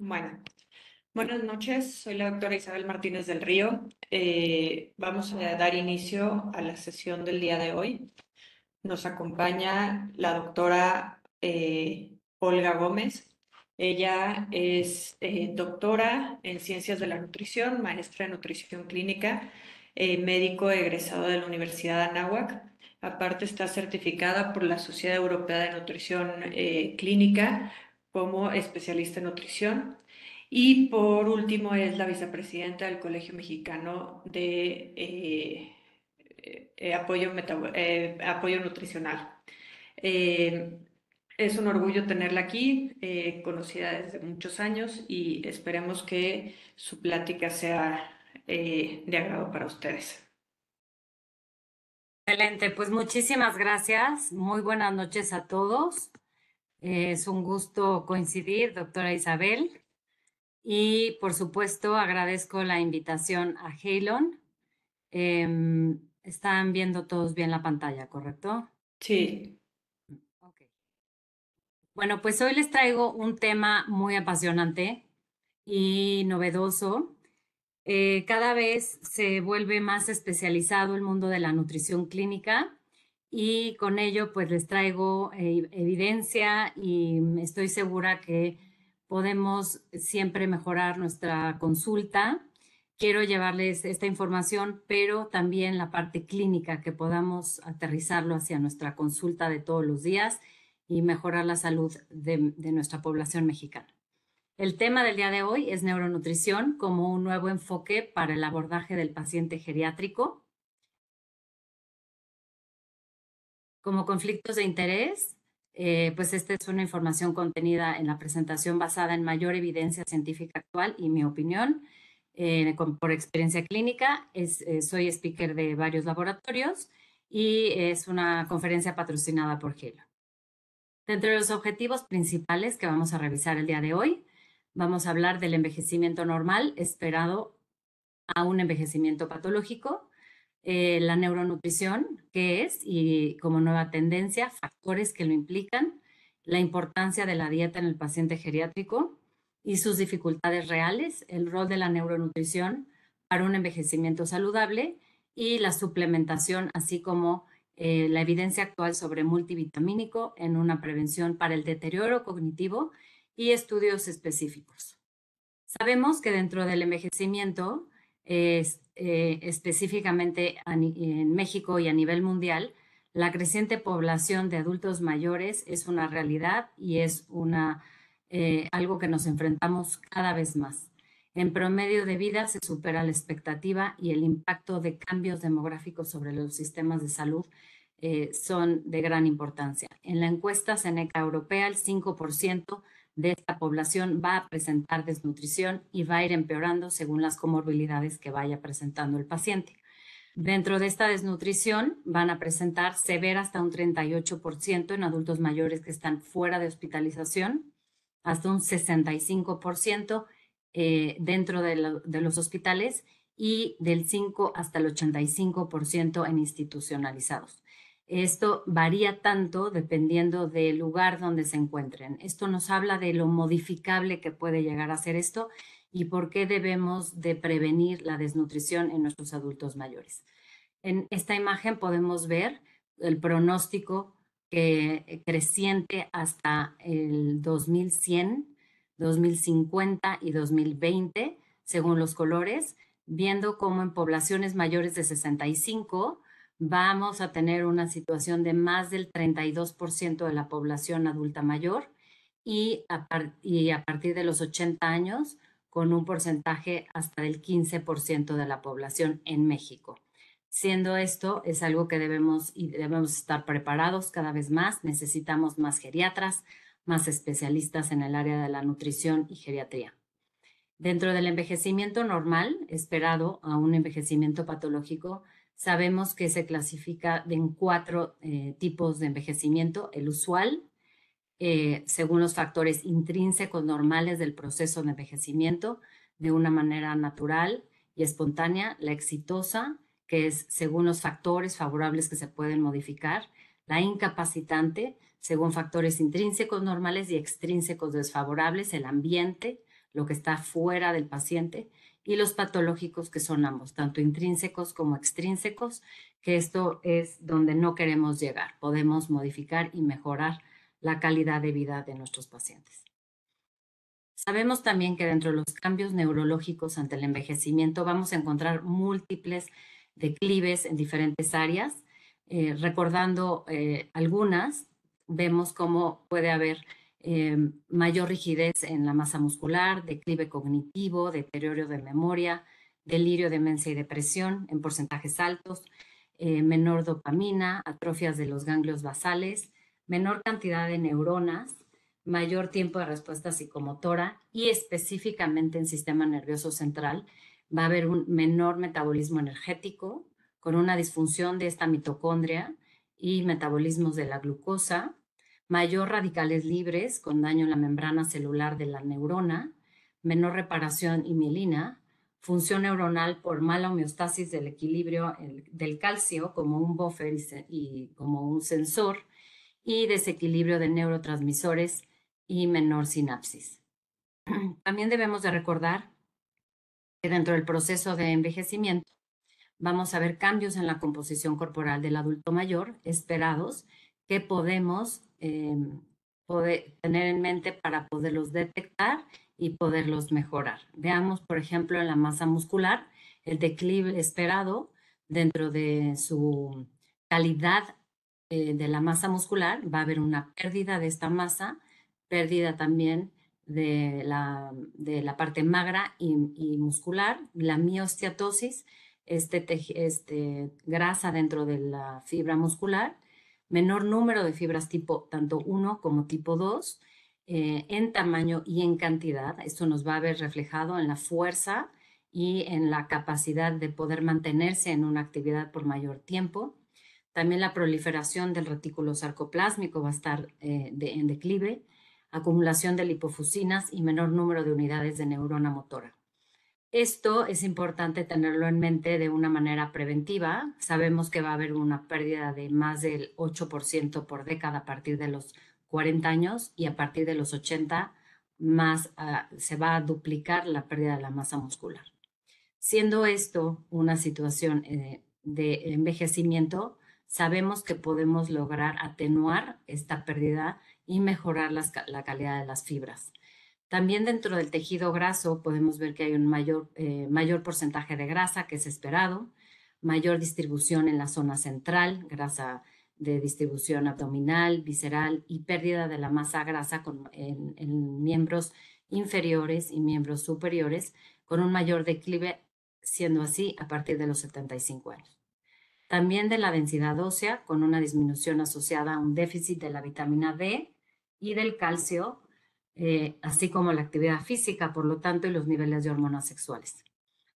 Bueno, buenas noches. Soy la doctora Isabel Martínez del Río. Vamos a dar inicio a la sesión del día de hoy. Nos acompaña la doctora Olga Gómez. Ella es doctora en Ciencias de la Nutrición, maestra en Nutrición Clínica, médico egresado de la Universidad de Anáhuac. Aparte está certificada por la Sociedad Europea de Nutrición Clínica como especialista en nutrición. Y por último es la vicepresidenta del Colegio Mexicano de apoyo nutricional. Eh, es un orgullo tenerla aquí, conocida desde muchos años y esperemos que su plática sea de agrado para ustedes. Excelente, pues muchísimas gracias. Muy buenas noches a todos. Es un gusto coincidir, doctora Isabel. Y por supuesto, agradezco la invitación a Halon. Están viendo todos bien la pantalla, ¿correcto? Sí. Ok. Bueno, pues hoy les traigo un tema muy apasionante y novedoso. Cada vez se vuelve más especializado el mundo de la nutrición clínica y con ello pues les traigo evidencia y estoy segura que podemos siempre mejorar nuestra consulta. Quiero llevarles esta información, pero también la parte clínica, que podamos aterrizarlo hacia nuestra consulta de todos los días y mejorar la salud de nuestra población mexicana. El tema del día de hoy es neuronutrición como un nuevo enfoque para el abordaje del paciente geriátrico. Como conflictos de interés, pues esta es una información contenida en la presentación basada en mayor evidencia científica actual y mi opinión. Por experiencia clínica, soy speaker de varios laboratorios y es una conferencia patrocinada por Gelo. Dentro de los objetivos principales que vamos a revisar el día de hoy, vamos a hablar del envejecimiento normal esperado a un envejecimiento patológico, la neuronutrición, qué es y como nueva tendencia, factores que lo implican, la importancia de la dieta en el paciente geriátrico y sus dificultades reales, el rol de la neuronutrición para un envejecimiento saludable y la suplementación, así como la evidencia actual sobre multivitamínico en una prevención para el deterioro cognitivo y estudios específicos. Sabemos que dentro del envejecimiento, específicamente en México y a nivel mundial, la creciente población de adultos mayores es una realidad y es algo que nos enfrentamos cada vez más. En promedio de vida se supera la expectativa y el impacto de cambios demográficos sobre los sistemas de salud son de gran importancia. En la encuesta Seneca Europea, el 5% de esta población va a presentar desnutrición y va a ir empeorando según las comorbilidades que vaya presentando el paciente. Dentro de esta desnutrición van a presentar severa hasta un 38% en adultos mayores que están fuera de hospitalización, hasta un 65% dentro de los hospitales y del 5 hasta el 85% en institucionalizados. Esto varía tanto dependiendo del lugar donde se encuentren. Esto nos habla de lo modificable que puede llegar a ser esto y por qué debemos de prevenir la desnutrición en nuestros adultos mayores. En esta imagen podemos ver el pronóstico creciente hasta el 2100, 2050 y 2020, según los colores, viendo cómo en poblaciones mayores de 65 vamos a tener una situación de más del 32% de la población adulta mayor y a partir de los 80 años con un porcentaje hasta del 15% de la población en México. Siendo esto, es algo que debemos estar preparados cada vez más. Necesitamos más geriatras, más especialistas en el área de la nutrición y geriatría. Dentro del envejecimiento normal, esperado a un envejecimiento patológico, sabemos que se clasifica en 4 tipos de envejecimiento. El usual, según los factores intrínsecos normales del proceso de envejecimiento, de una manera natural y espontánea. La exitosa, que es según los factores favorables que se pueden modificar. La incapacitante, según factores intrínsecos normales y extrínsecos desfavorables, el ambiente, lo que está fuera del paciente, y los patológicos, que son ambos, tanto intrínsecos como extrínsecos, que esto es donde no queremos llegar. Podemos modificar y mejorar la calidad de vida de nuestros pacientes. Sabemos también que dentro de los cambios neurológicos ante el envejecimiento vamos a encontrar múltiples declives en diferentes áreas. Recordando algunas, vemos cómo puede haber mayor rigidez en la masa muscular, declive cognitivo, deterioro de memoria, delirio, demencia y depresión en porcentajes altos, menor dopamina, atrofias de los ganglios basales, menor cantidad de neuronas, mayor tiempo de respuesta psicomotora y específicamente en sistema nervioso central va a haber un menor metabolismo energético con una disfunción de esta mitocondria y metabolismos de la glucosa, mayor radicales libres con daño en la membrana celular de la neurona, menor reparación y mielina, función neuronal por mala homeostasis del equilibrio del calcio como un buffer y como un sensor, y desequilibrio de neurotransmisores y menor sinapsis. También debemos de recordar que dentro del proceso de envejecimiento vamos a ver cambios en la composición corporal del adulto mayor esperados que podemos tener en mente para poderlos detectar y poderlos mejorar. Veamos, por ejemplo, en la masa muscular, el declive esperado dentro de su calidad de la masa muscular. Va a haber una pérdida de esta masa, pérdida también de la parte magra y muscular, la miosteatosis, grasa dentro de la fibra muscular, menor número de fibras tipo tanto 1 como tipo 2, en tamaño y en cantidad. Esto nos va a ver reflejado en la fuerza y en la capacidad de poder mantenerse en una actividad por mayor tiempo. También la proliferación del retículo sarcoplásmico va a estar en declive, acumulación de lipofusinas y menor número de unidades de neurona motora. Esto es importante tenerlo en mente de una manera preventiva. Sabemos que va a haber una pérdida de más del 8% por década a partir de los 40 años y a partir de los 80 más se va a duplicar la pérdida de la masa muscular. Siendo esto una situación de envejecimiento, sabemos que podemos lograr atenuar esta pérdida y mejorar la calidad de las fibras. También dentro del tejido graso podemos ver que hay un mayor porcentaje de grasa que es esperado, mayor distribución en la zona central, grasa de distribución abdominal, visceral y pérdida de la masa grasa en miembros inferiores y miembros superiores, con un mayor declive, siendo así a partir de los 75 años. También de la densidad ósea, con una disminución asociada a un déficit de la vitamina D y del calcio, así como la actividad física, por lo tanto, y los niveles de hormonas sexuales.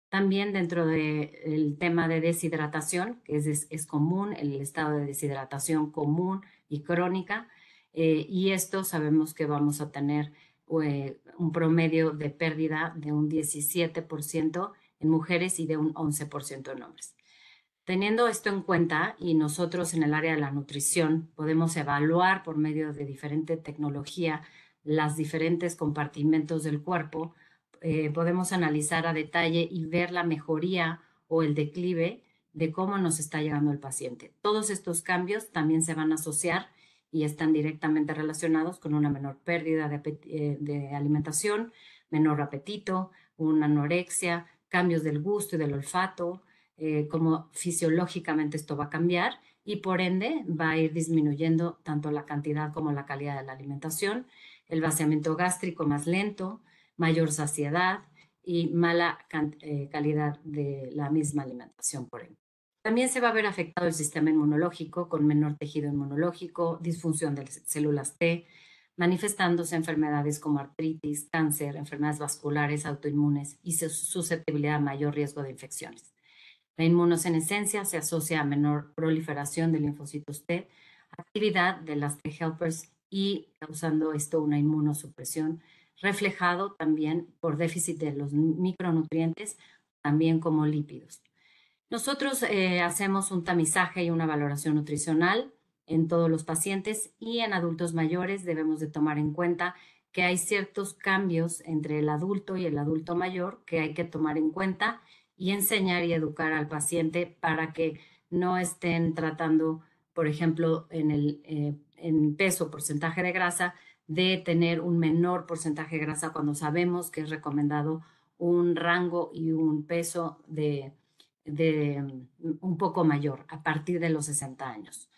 También dentro del tema de deshidratación, que es común, el estado de deshidratación común y crónica, y esto sabemos que vamos a tener un promedio de pérdida de un 17% en mujeres y de un 11% en hombres. Teniendo esto en cuenta, y nosotros en el área de la nutrición podemos evaluar por medio de diferente tecnología los diferentes compartimentos del cuerpo, podemos analizar a detalle y ver la mejoría o el declive de cómo nos está llegando el paciente. Todos estos cambios también se van a asociar y están directamente relacionados con una menor pérdida de alimentación, menor apetito, una anorexia, cambios del gusto y del olfato, cómo fisiológicamente esto va a cambiar y por ende va a ir disminuyendo tanto la cantidad como la calidad de la alimentación, el vaciamiento gástrico más lento, mayor saciedad y mala calidad de la misma alimentación por ende. También se va a ver afectado el sistema inmunológico con menor tejido inmunológico, disfunción de células T, manifestándose enfermedades como artritis, cáncer, enfermedades vasculares, autoinmunes y susceptibilidad a mayor riesgo de infecciones. La inmunosenescencia se asocia a menor proliferación de linfocitos T, actividad de las T helpers y causando esto una inmunosupresión, reflejado también por déficit de los micronutrientes, también como lípidos. Nosotros hacemos un tamizaje y una valoración nutricional en todos los pacientes y en adultos mayores debemos de tomar en cuenta que hay ciertos cambios entre el adulto y el adulto mayor que hay que tomar en cuenta y enseñar y educar al paciente para que no estén tratando, por ejemplo, en peso, porcentaje de grasa, de tener un menor porcentaje de grasa cuando sabemos que es recomendado un rango y un peso de un poco mayor a partir de los 60 años.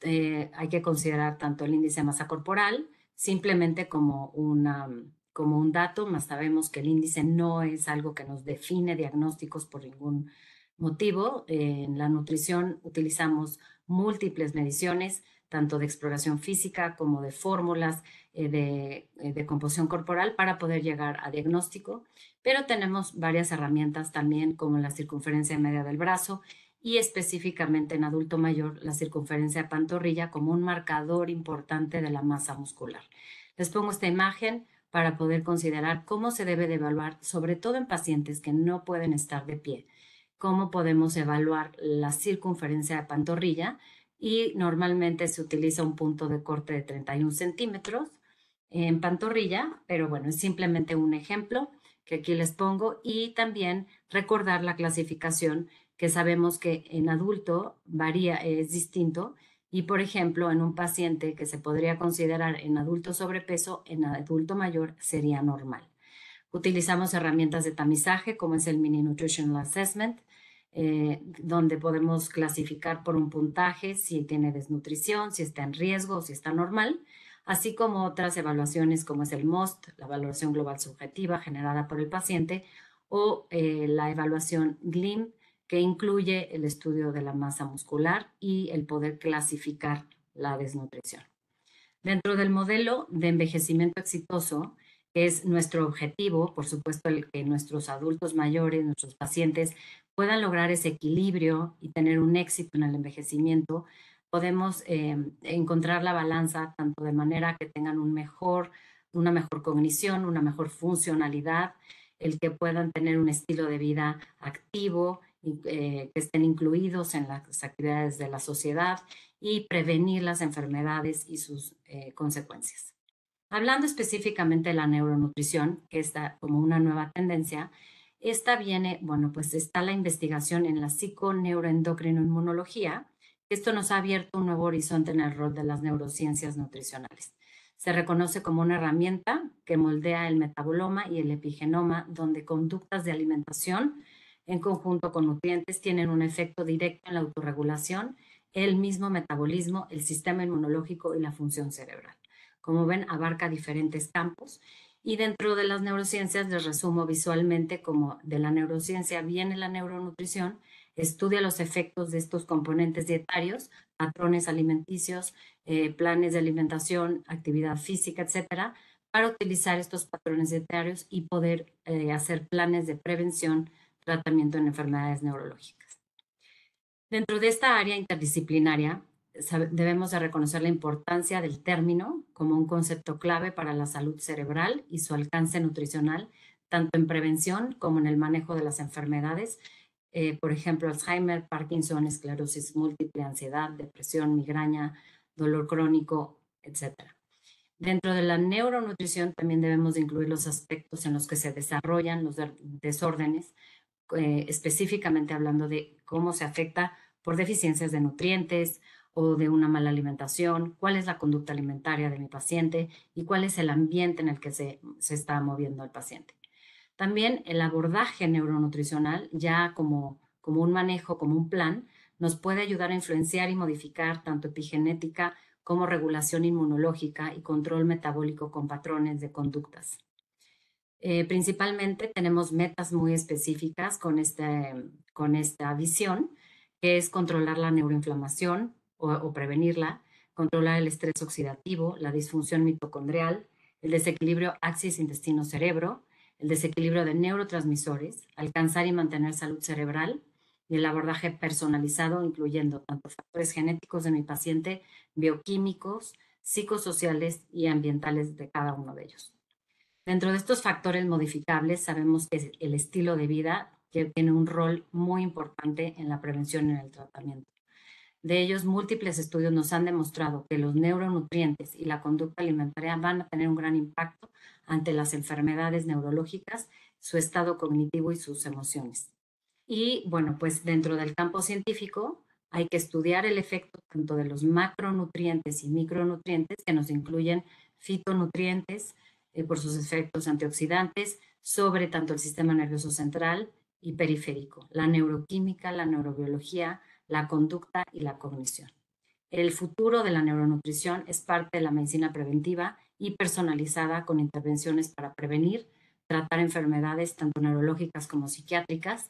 Hay que considerar tanto el índice de masa corporal simplemente como un dato, más sabemos que el índice no es algo que nos define diagnósticos por ningún motivo. En la nutrición utilizamos múltiples mediciones, tanto de exploración física como de fórmulas de composición corporal para poder llegar a diagnóstico, pero tenemos varias herramientas también como la circunferencia media del brazo y específicamente en adulto mayor la circunferencia de pantorrilla como un marcador importante de la masa muscular. Les pongo esta imagen para poder considerar cómo se debe de evaluar, sobre todo en pacientes que no pueden estar de pie, cómo podemos evaluar la circunferencia de pantorrilla y normalmente se utiliza un punto de corte de 31 centímetros en pantorrilla, pero bueno, es simplemente un ejemplo que aquí les pongo y también recordar la clasificación que sabemos que en adulto varía, es distinto y por ejemplo en un paciente que se podría considerar en adulto sobrepeso, en adulto mayor sería normal. Utilizamos herramientas de tamizaje como es el Mini Nutritional Assessment, donde podemos clasificar por un puntaje si tiene desnutrición, si está en riesgo o si está normal, así como otras evaluaciones como es el MOST, la evaluación global subjetiva generada por el paciente, o la evaluación GLIM, que incluye el estudio de la masa muscular y el poder clasificar la desnutrición. Dentro del modelo de envejecimiento exitoso, que es nuestro objetivo, por supuesto, el que nuestros adultos mayores, nuestros pacientes puedan lograr ese equilibrio y tener un éxito en el envejecimiento, podemos encontrar la balanza tanto de manera que tengan una mejor cognición, una mejor funcionalidad, el que puedan tener un estilo de vida activo, que estén incluidos en las actividades de la sociedad y prevenir las enfermedades y sus consecuencias. Hablando específicamente de la neuronutrición, que está como una nueva tendencia, esta viene, bueno, pues está la investigación en la psiconeuroendocrinoinmunología. Esto nos ha abierto un nuevo horizonte en el rol de las neurociencias nutricionales. Se reconoce como una herramienta que moldea el metaboloma y el epigenoma, donde conductas de alimentación en conjunto con nutrientes tienen un efecto directo en la autorregulación, el mismo metabolismo, el sistema inmunológico y la función cerebral. Como ven, abarca diferentes campos y dentro de las neurociencias les resumo visualmente como de la neurociencia viene la neuronutrición, estudia los efectos de estos componentes dietarios, patrones alimenticios, planes de alimentación, actividad física, etcétera, para utilizar estos patrones dietarios y poder hacer planes de prevención, tratamiento en enfermedades neurológicas. Dentro de esta área interdisciplinaria, debemos de reconocer la importancia del término como un concepto clave para la salud cerebral y su alcance nutricional, tanto en prevención como en el manejo de las enfermedades, por ejemplo, Alzheimer, Parkinson, esclerosis múltiple, ansiedad, depresión, migraña, dolor crónico, etc. Dentro de la neuronutrición también debemos de incluir los aspectos en los que se desarrollan los desórdenes, específicamente hablando de cómo se afecta por deficiencias de nutrientes o de una mala alimentación, cuál es la conducta alimentaria de mi paciente y cuál es el ambiente en el que se está moviendo el paciente. También el abordaje neuronutricional, ya como un manejo, como un plan, nos puede ayudar a influenciar y modificar tanto epigenética como regulación inmunológica y control metabólico con patrones de conductas. Principalmente tenemos metas muy específicas con esta visión, que es controlar la neuroinflamación o prevenirla, controlar el estrés oxidativo, la disfunción mitocondrial, el desequilibrio axis intestino-cerebro, el desequilibrio de neurotransmisores, alcanzar y mantener salud cerebral y el abordaje personalizado, incluyendo tanto factores genéticos de mi paciente, bioquímicos, psicosociales y ambientales de cada uno de ellos. Dentro de estos factores modificables, sabemos que el estilo de vida tiene un rol muy importante en la prevención y en el tratamiento. De ellos, múltiples estudios nos han demostrado que los neuronutrientes y la conducta alimentaria van a tener un gran impacto ante las enfermedades neurológicas, su estado cognitivo y sus emociones. Y bueno, pues dentro del campo científico hay que estudiar el efecto tanto de los macronutrientes y micronutrientes, que nos incluyen fitonutrientes por sus efectos antioxidantes, sobre tanto el sistema nervioso central y periférico, la neuroquímica, la neurobiología, la conducta y la cognición. El futuro de la neuronutrición es parte de la medicina preventiva y personalizada con intervenciones para prevenir, tratar enfermedades tanto neurológicas como psiquiátricas.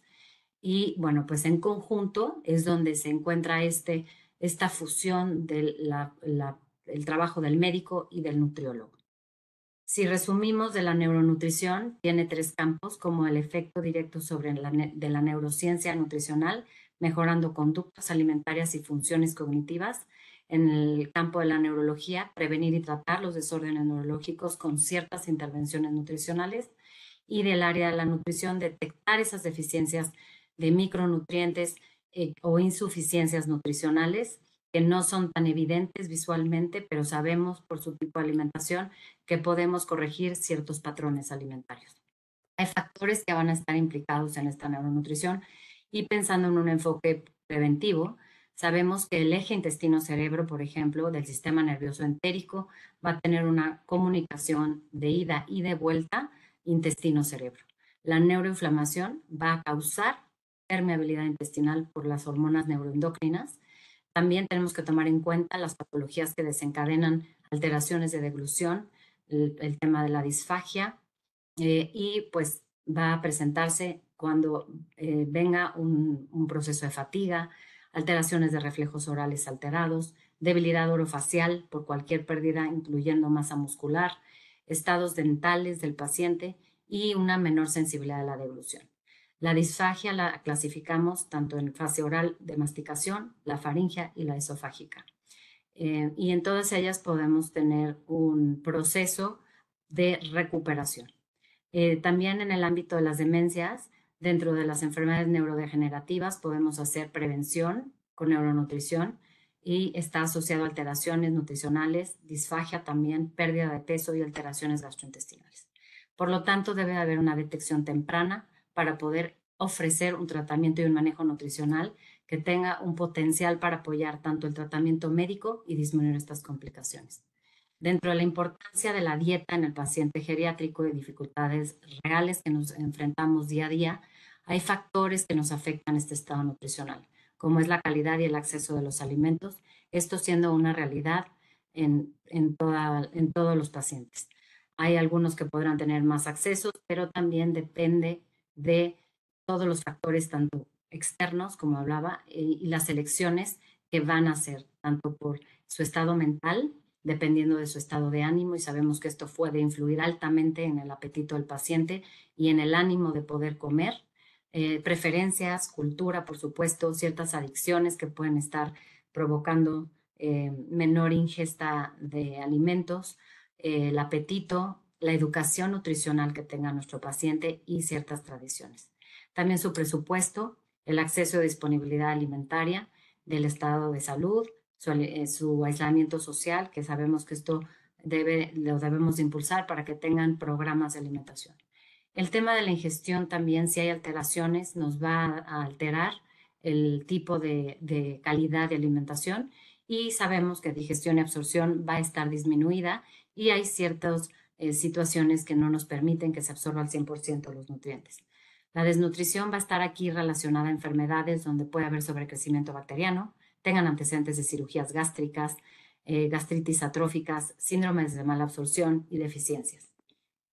Y bueno, pues en conjunto es donde se encuentra esta fusión del el trabajo del médico y del nutriólogo. Si resumimos de la neuronutrición, tiene tres campos como el efecto directo de la neurociencia nutricional, mejorando conductas alimentarias y funciones cognitivas. En el campo de la neurología, prevenir y tratar los desórdenes neurológicos con ciertas intervenciones nutricionales. Y del área de la nutrición, detectar esas deficiencias de micronutrientes o insuficiencias nutricionales que no son tan evidentes visualmente, pero sabemos por su tipo de alimentación que podemos corregir ciertos patrones alimentarios. Hay factores que van a estar implicados en esta neuronutrición y pensando en un enfoque preventivo, sabemos que el eje intestino-cerebro, por ejemplo, del sistema nervioso entérico, va a tener una comunicación de ida y de vuelta intestino-cerebro. La neuroinflamación va a causar permeabilidad intestinal por las hormonas neuroendocrinas. También tenemos que tomar en cuenta las patologías que desencadenan alteraciones de deglución, el tema de la disfagia, y pues va a presentarse cuando venga un proceso de fatiga, alteraciones de reflejos orales alterados, debilidad orofacial por cualquier pérdida, incluyendo masa muscular, estados dentales del paciente y una menor sensibilidad a la deglución. La disfagia la clasificamos tanto en fase oral de masticación, la faríngea y la esofágica. Y en todas ellas podemos tener un proceso de recuperación. También en el ámbito de las demencias, dentro de las enfermedades neurodegenerativas, podemos hacer prevención con neuronutrición y está asociado a alteraciones nutricionales, disfagia también, pérdida de peso y alteraciones gastrointestinales. Por lo tanto, debe haber una detección temprana para poder ofrecer un tratamiento y un manejo nutricional que tenga un potencial para apoyar tanto el tratamiento médico y disminuir estas complicaciones. Dentro de la importancia de la dieta en el paciente geriátrico y dificultades reales que nos enfrentamos día a día, hay factores que nos afectan este estado nutricional, como es la calidad y el acceso de los alimentos, esto siendo una realidad en todos los pacientes. Hay algunos que podrán tener más accesos, pero también depende de todos los factores, tanto externos, como hablaba, y las elecciones que van a hacer, tanto por su estado mental, dependiendo de su estado de ánimo, y sabemos que esto puede influir altamente en el apetito del paciente y en el ánimo de poder comer. Preferencias, cultura, por supuesto, ciertas adicciones que pueden estar provocando menor ingesta de alimentos, el apetito, la educación nutricional que tenga nuestro paciente y ciertas tradiciones. También su presupuesto, el acceso a disponibilidad alimentaria, del estado de salud, su aislamiento social, que sabemos que esto lo debemos impulsar para que tengan programas de alimentación. El tema de la ingestión también, si hay alteraciones, nos va a alterar el tipo de calidad de alimentación y sabemos que digestión y absorción va a estar disminuida y hay ciertas situaciones que no nos permiten que se absorba al 100% los nutrientes. La desnutrición va a estar aquí relacionada a enfermedades donde puede haber sobrecrecimiento bacteriano, tengan antecedentes de cirugías gástricas, gastritis atróficas, síndromes de mala absorción y deficiencias.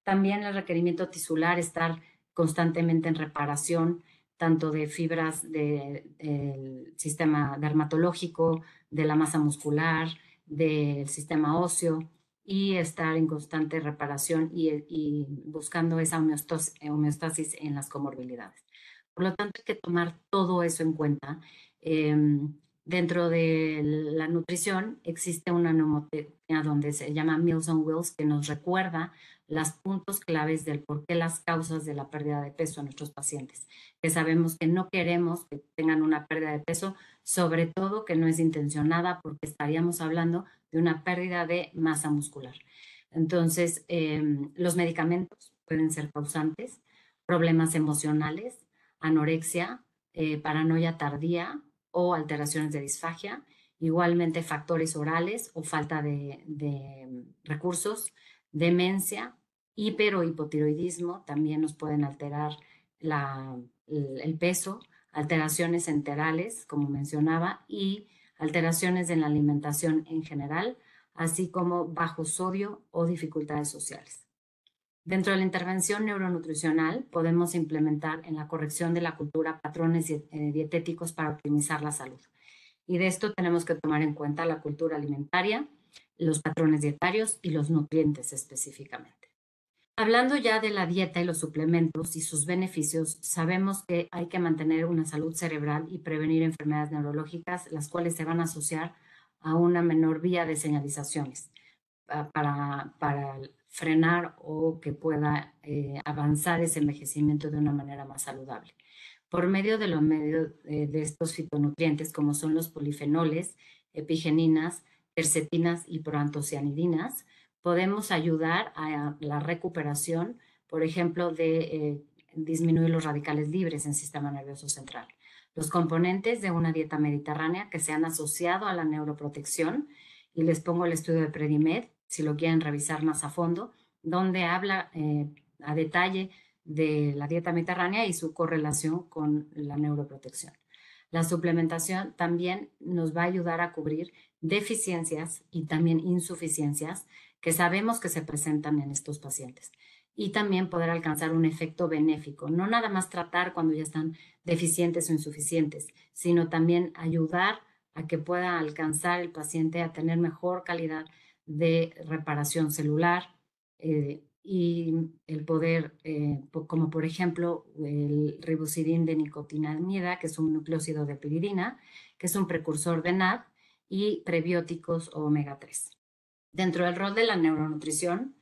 También el requerimiento tisular, estar constantemente en reparación, tanto de fibras del sistema dermatológico, de la masa muscular, del sistema óseo, y estar en constante reparación y buscando esa homeostasis en las comorbilidades. Por lo tanto, hay que tomar todo eso en cuenta. Dentro de la nutrición existe una mnemotecnia donde se llama Meals on Wheels, que nos recuerda los puntos claves del por qué las causas de la pérdida de peso a nuestros pacientes, que sabemos que no queremos que tengan una pérdida de peso sobre todo que no es intencionada porque estaríamos hablando de una pérdida de masa muscular. Entonces, los medicamentos pueden ser causantes, problemas emocionales, anorexia, paranoia tardía o alteraciones de disfagia, igualmente factores orales o falta de recursos, demencia, hiper o hipotiroidismo también nos pueden alterar el peso, alteraciones enterales, como mencionaba, y alteraciones en la alimentación en general, así como bajo sodio o dificultades sociales. Dentro de la intervención neuronutricional podemos implementar en la corrección de la cultura patrones dietéticos para optimizar la salud. Y de esto tenemos que tomar en cuenta la cultura alimentaria, los patrones dietarios y los nutrientes específicamente. Hablando ya de la dieta y los suplementos y sus beneficios, sabemos que hay que mantener una salud cerebral y prevenir enfermedades neurológicas, las cuales se van a asociar a una menor vía de señalizaciones para frenar o que pueda avanzar ese envejecimiento de una manera más saludable. Por medio de estos fitonutrientes, como son los polifenoles, epigeninas, quercetinas y proantocianidinas, podemos ayudar a la recuperación, por ejemplo, de disminuir los radicales libres en el sistema nervioso central. Los componentes de una dieta mediterránea que se han asociado a la neuroprotección, y les pongo el estudio de Predimed, si lo quieren revisar más a fondo, donde habla a detalle de la dieta mediterránea y su correlación con la neuroprotección. La suplementación también nos va a ayudar a cubrir deficiencias y también insuficiencias que sabemos que se presentan en estos pacientes y también poder alcanzar un efecto benéfico, no nada más tratar cuando ya están deficientes o insuficientes, sino también ayudar a que pueda alcanzar el paciente a tener mejor calidad de reparación celular y el poder, como por ejemplo el ribocidin de nicotinamida, que es un nucleósido de piridina, que es un precursor de NAD, y prebióticos omega 3. Dentro del rol de la neuronutrición,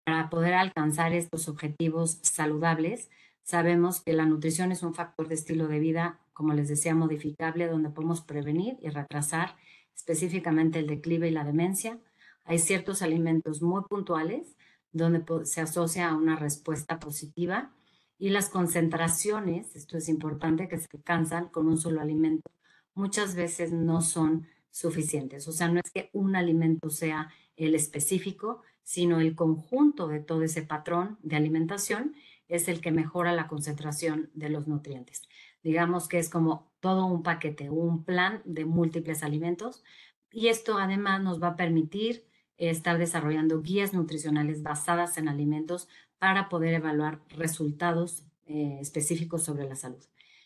para poder alcanzar estos objetivos saludables, sabemos que la nutrición es un factor de estilo de vida, como les decía, modificable, donde podemos prevenir y retrasar específicamente el declive y la demencia. Hay ciertos alimentos muy puntuales donde se asocia a una respuesta positiva y las concentraciones, esto es importante, que se alcanzan con un solo alimento, muchas veces no son suficientes. O sea, no es que un alimento sea el específico, sino el conjunto de todo ese patrón de alimentación es el que mejora la concentración de los nutrientes. Digamos que es como todo un paquete, un plan de múltiples alimentos, y esto además nos va a permitir estar desarrollando guías nutricionales basadas en alimentos para poder evaluar resultados específicos sobre la salud.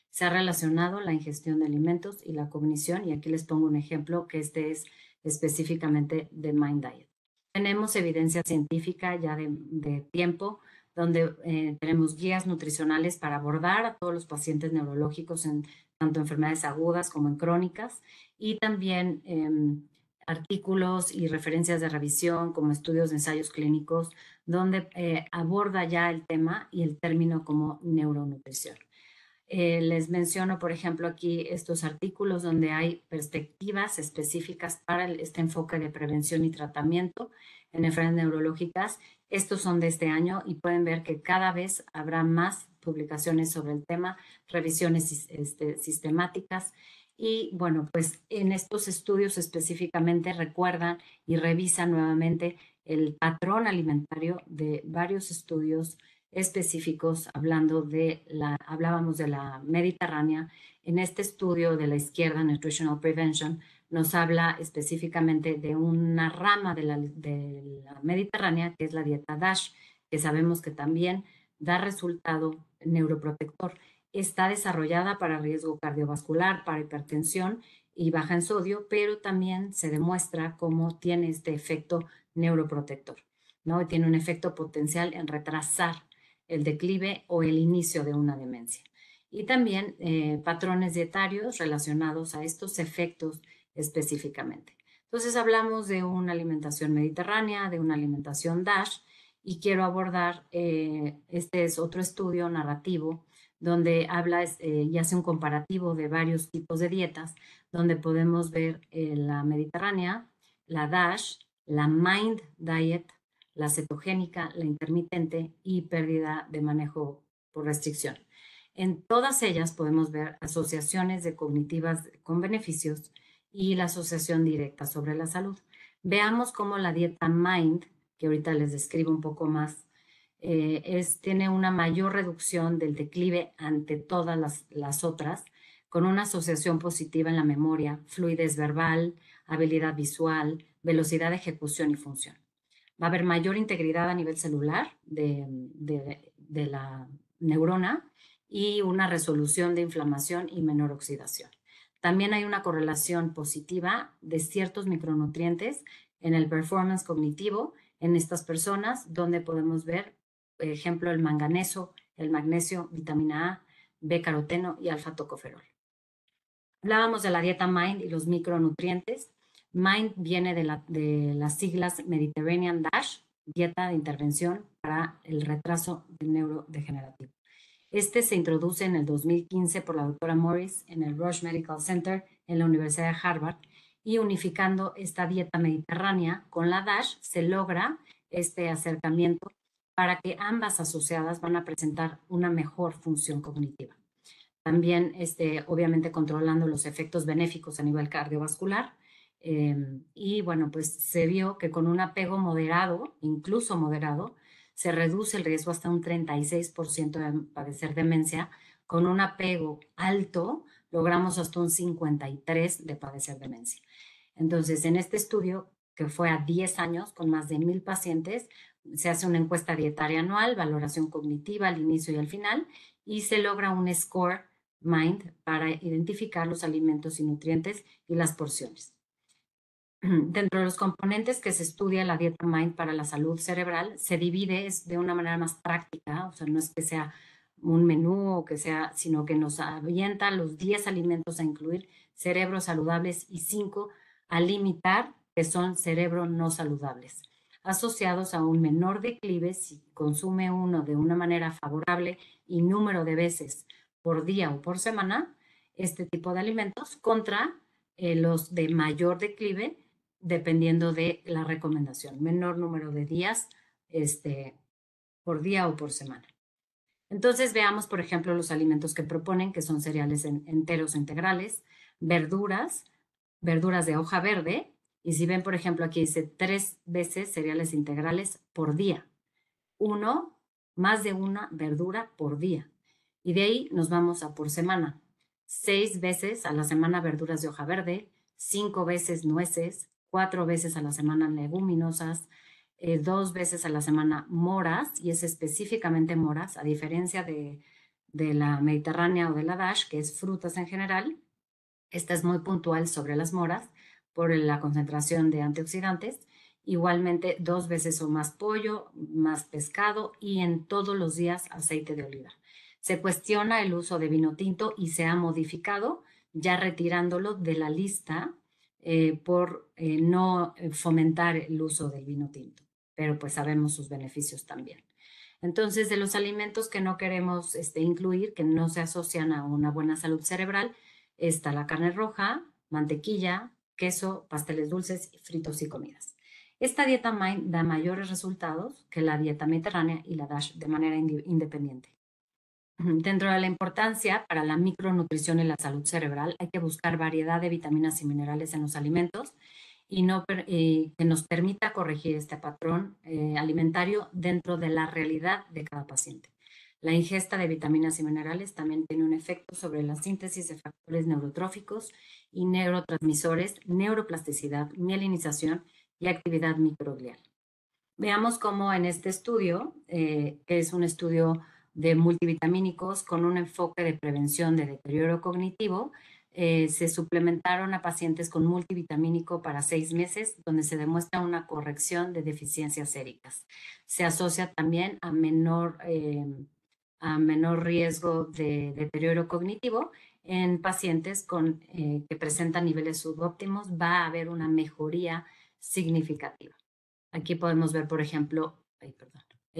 Se ha relacionado la ingestión de alimentos y la cognición, y aquí les pongo un ejemplo que este es específicamente de Mind Diet. Tenemos evidencia científica ya de tiempo, donde tenemos guías nutricionales para abordar a todos los pacientes neurológicos en tanto enfermedades agudas como en crónicas, y también artículos y referencias de revisión como estudios de ensayos clínicos, donde aborda ya el tema y el término como neuronutrición. Les menciono, por ejemplo, aquí estos artículos donde hay perspectivas específicas para este enfoque de prevención y tratamiento en enfermedades neurológicas. Estos son de este año y pueden ver que cada vez habrá más publicaciones sobre el tema, revisiones sistemáticas. Y bueno, pues en estos estudios específicamente recuerdan y revisan nuevamente el patrón alimentario de varios estudios específicos, hablábamos de la mediterránea. En este estudio de la izquierda, Nutritional Prevention, nos habla específicamente de una rama de la mediterránea, que es la dieta DASH, que sabemos que también da resultado neuroprotector. Está desarrollada para riesgo cardiovascular, para hipertensión y baja en sodio, pero también se demuestra cómo tiene este efecto neuroprotector, ¿no? Y tiene un efecto potencial en retrasar el declive o el inicio de una demencia. Y también patrones dietarios relacionados a estos efectos específicamente. Entonces hablamos de una alimentación mediterránea, de una alimentación DASH, y quiero abordar, este es otro estudio narrativo donde habla y hace un comparativo de varios tipos de dietas, donde podemos ver la mediterránea, la DASH, la Mind Diet, la cetogénica, la intermitente y pérdida de manejo por restricción. En todas ellas podemos ver asociaciones de cognitivas con beneficios y la asociación directa sobre la salud. Veamos cómo la dieta Mind, que ahorita les describo un poco más, tiene una mayor reducción del declive ante todas las otras, con una asociación positiva en la memoria, fluidez verbal, habilidad visual, velocidad de ejecución y función. Va a haber mayor integridad a nivel celular de la neurona y una resolución de inflamación y menor oxidación. También hay una correlación positiva de ciertos micronutrientes en el performance cognitivo en estas personas, donde podemos ver, por ejemplo, el manganeso, el magnesio, vitamina A, B-caroteno y alfa-tocoferol. Hablábamos de la dieta MIND y los micronutrientes. MIND viene de las siglas Mediterranean DASH, dieta de intervención para el retraso del neurodegenerativo. Este se introduce en el 2015 por la doctora Morris en el Rush Medical Center en la Universidad de Harvard, y unificando esta dieta mediterránea con la DASH se logra este acercamiento para que ambas asociadas van a presentar una mejor función cognitiva. También, obviamente, controlando los efectos benéficos a nivel cardiovascular. Y bueno, pues se vio que con un apego moderado, incluso moderado, se reduce el riesgo hasta un 36% de padecer demencia. Con un apego alto, logramos hasta un 53% de padecer demencia. Entonces, en este estudio, que fue a 10 años, con más de 1,000 pacientes, se hace una encuesta dietaria anual, valoración cognitiva al inicio y al final, y se logra un score MIND para identificar los alimentos y nutrientes y las porciones. Dentro de los componentes que se estudia la dieta MIND para la salud cerebral, se divide de una manera más práctica, o sea, no es que sea un menú o que sea, sino que nos avienta los 10 alimentos a incluir, cerebros saludables, y 5 a limitar, que son cerebro no saludables, asociados a un menor declive si consume uno de una manera favorable y número de veces por día o por semana este tipo de alimentos, contra los de mayor declive, dependiendo de la recomendación, menor número de días por día o por semana. Entonces veamos, por ejemplo, los alimentos que proponen, que son cereales enteros o integrales, verduras de hoja verde, y si ven, por ejemplo, aquí dice 3 veces cereales integrales por día. Más de una verdura por día. Y de ahí nos vamos a por semana. 6 veces a la semana verduras de hoja verde, 5 veces nueces, 4 veces a la semana leguminosas, 2 veces a la semana moras, y es específicamente moras, a diferencia de la mediterránea o de la DASH, que es frutas en general. Esta es muy puntual sobre las moras por la concentración de antioxidantes. Igualmente, 2 veces o más pollo, más pescado, y en todos los días aceite de oliva. Se cuestiona el uso de vino tinto y se ha modificado, ya retirándolo de la lista por no fomentar el uso del vino tinto, pero pues sabemos sus beneficios también. Entonces, de los alimentos que no queremos incluir, que no se asocian a una buena salud cerebral, está la carne roja, mantequilla, queso, pasteles dulces, fritos y comidas. Esta dieta MIND da mayores resultados que la dieta mediterránea y la DASH de manera independiente. Dentro de la importancia para la micronutrición y la salud cerebral, hay que buscar variedad de vitaminas y minerales en los alimentos y que nos permita corregir este patrón alimentario dentro de la realidad de cada paciente. La ingesta de vitaminas y minerales también tiene un efecto sobre la síntesis de factores neurotróficos y neurotransmisores, neuroplasticidad, mielinización y actividad microglial. Veamos cómo en este estudio, que es un estudio de multivitamínicos con un enfoque de prevención de deterioro cognitivo, se suplementaron a pacientes con multivitamínico para 6 meses, donde se demuestra una corrección de deficiencias séricas. Se asocia también a menor riesgo de deterioro cognitivo en pacientes que presentan niveles subóptimos. Va a haber una mejoría significativa. Aquí podemos ver, por ejemplo,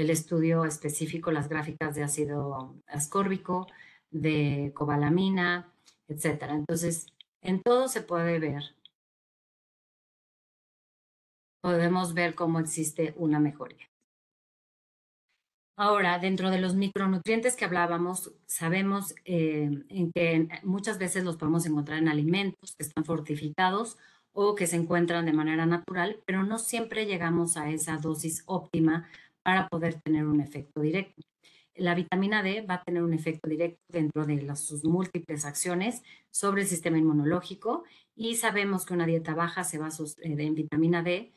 el estudio específico, las gráficas de ácido ascórbico, de cobalamina, etcétera. Entonces, en todo se puede ver, podemos ver cómo existe una mejoría. Ahora, dentro de los micronutrientes que hablábamos, sabemos en que muchas veces los podemos encontrar en alimentos que están fortificados o que se encuentran de manera natural, pero no siempre llegamos a esa dosis óptima para poder tener un efecto directo. La vitamina D va a tener un efecto directo dentro de sus múltiples acciones sobre el sistema inmunológico y sabemos que una dieta baja se basa en vitamina D,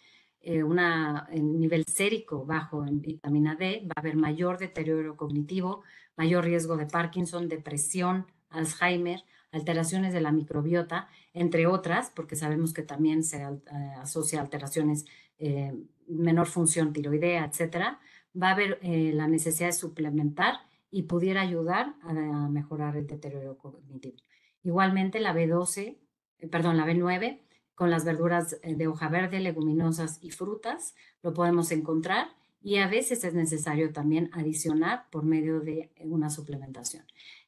un nivel sérico bajo en vitamina D, va a haber mayor deterioro cognitivo, mayor riesgo de Parkinson, depresión, Alzheimer, alteraciones de la microbiota, entre otras, porque sabemos que también se asocia a alteraciones, menor función tiroidea, etcétera. Va a haber la necesidad de suplementar y pudiera ayudar a mejorar el deterioro cognitivo. Igualmente la B12, la B9, con las verduras de hoja verde, leguminosas y frutas, lo podemos encontrar y a veces es necesario también adicionar por medio de una suplementación.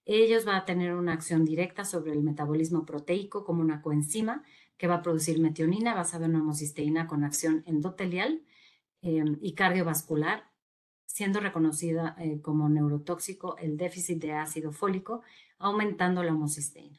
Ellos van a tener una acción directa sobre el metabolismo proteico como una coenzima que va a producir metionina basada en homocisteína con acción endotelial y cardiovascular, siendo reconocida como neurotóxico el déficit de ácido fólico, aumentando la homocisteína.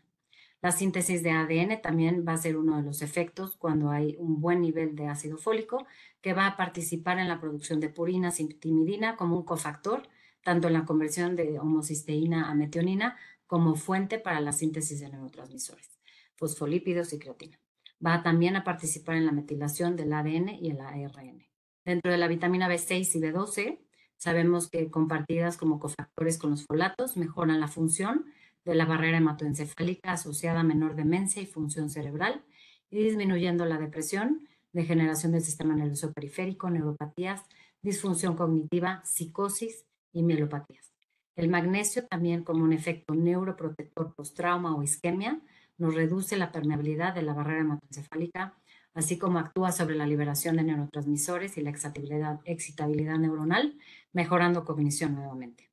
La síntesis de ADN también va a ser uno de los efectos cuando hay un buen nivel de ácido fólico, que va a participar en la producción de purinas y timidina como un cofactor, tanto en la conversión de homocisteína a metionina como fuente para la síntesis de neurotransmisores, fosfolípidos y creatina. Va también a participar en la metilación del ADN y el ARN. Dentro de la vitamina B6 y B12, sabemos que compartidas como cofactores con los folatos mejoran la función de la barrera hematoencefálica asociada a menor demencia y función cerebral y disminuyendo la depresión, degeneración del sistema nervioso periférico, neuropatías, disfunción cognitiva, psicosis y mielopatías. El magnesio también como un efecto neuroprotector post-trauma o isquemia nos reduce la permeabilidad de la barrera hematoencefálica, así como actúa sobre la liberación de neurotransmisores y la excitabilidad neuronal, mejorando cognición nuevamente.